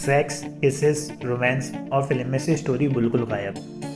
Sex, kisses, romance और film में से स्टोरी बिल्कुल गायब।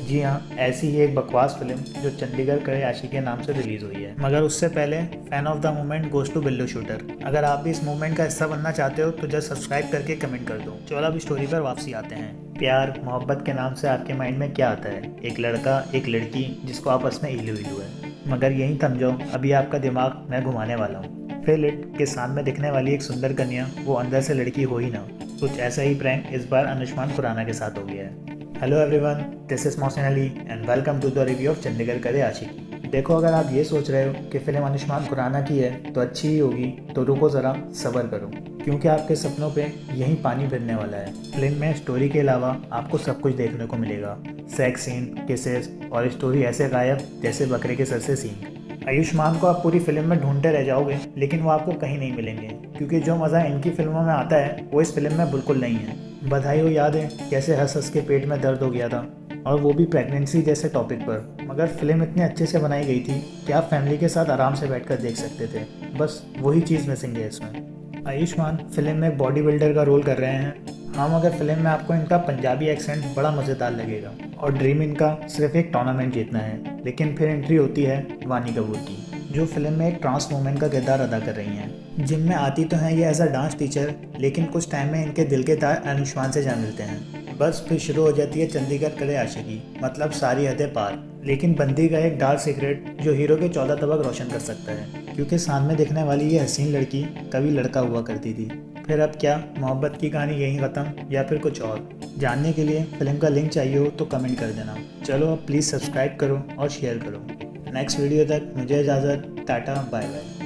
जी हाँ, ऐसी ही एक बकवास फिल्म जो चंडीगढ़ करे आशिकी के नाम से रिलीज हुई है। मगर उससे पहले fan of the moment goes to Billu shooter. अगर आप भी इस मूवमेंट का हिस्सा बनना चाहते हो तो जस्ट सब्सक्राइब करके कमेंट कर दो। चलो अब स्टोरी पर वापसी आते हैं। प्यार मोहब्बत के नाम से आपके माइंड में क्या आता है? एक लड़का एक लड़की जिसको आपस में इलू इलू है। मगर यहीं थम जाओ, अभी आपका दिमाग मैं घुमाने वाला हूँ। फिर इट के सामने दिखने वाली एक सुंदर कन्या वो अंदर से लड़की हो ही ना। कुछ ऐसा ही प्रैंक इस बार अनुष्मान खुराना के साथ हो गया है। Hello everyone, this is Mohsin Ali and welcome to the review of Chandigarh Kare Aashiqui. देखो, अगर आप ये सोच रहे हो कि फिल्म अनुष्मान खुराना की है तो अच्छी ही होगी, तो रुको ज़रा, सब्र करो, क्योंकि आपके सपनों पे यहीं पानी फिरने वाला है। फिल्म में स्टोरी के अलावा आपको सब कुछ देखने को मिलेगा। सेक्स सीन, किसेस और स्टोरी ऐसे गायब जैसे बकरे के सर से सीन। आयुष्मान को आप पूरी फिल्म में ढूंढते रह जाओगे, लेकिन वो आपको कहीं नहीं मिलेंगे, क्योंकि जो मज़ा इनकी फिल्मों में आता है वो इस फिल्म में बिल्कुल नहीं है। बधाई हो, याद है कैसे हंस हंस के पेट में दर्द हो गया था, और वो भी प्रेगनेंसी जैसे टॉपिक पर। मगर फिल्म इतनी अच्छे से बनाई गई थी कि आप फैमिली के साथ आराम से बैठकर देख सकते थे। बस वही चीज़ मिसिंग है इसमें। आयुष्मान फिल्म में एक बॉडी बिल्डर का रोल कर रहे हैं। हाँ, मगर फिल्म में आपको इनका पंजाबी एक्सेंट बड़ा मज़ेदार लगेगा। और ड्रीम इनका सिर्फ एक टूर्नामेंट जीतना है। लेकिन फिर एंट्री होती है वानी कपूर की, जो फिल्म में एक ट्रांस वूमेन का किरदार अदा कर रही हैं। जिम में आती तो हैं ये एज अ डांस टीचर, लेकिन कुछ टाइम में इनके दिल के तार अनुष्मान से जा मिलते हैं। बस फिर शुरू हो जाती है चंडीगढ़ करे आशिकी, मतलब सारी हदें पार। लेकिन बंदी का एक डार्क सीक्रेट जो हीरो के 14 तबक रोशन कर सकता है, क्योंकि सामने दिखने वाली ये हसीन लड़की कभी लड़का हुआ करती थी। फिर अब क्या, मोहब्बत की कहानी यहीं ख़त्म या फिर कुछ और? जानने के लिए फिल्म का लिंक चाहिए हो तो कमेंट कर देना। चलो अब प्लीज़ सब्सक्राइब करो और शेयर करो। नेक्स्ट वीडियो तक मुझे इजाज़त। Tata, bye bye.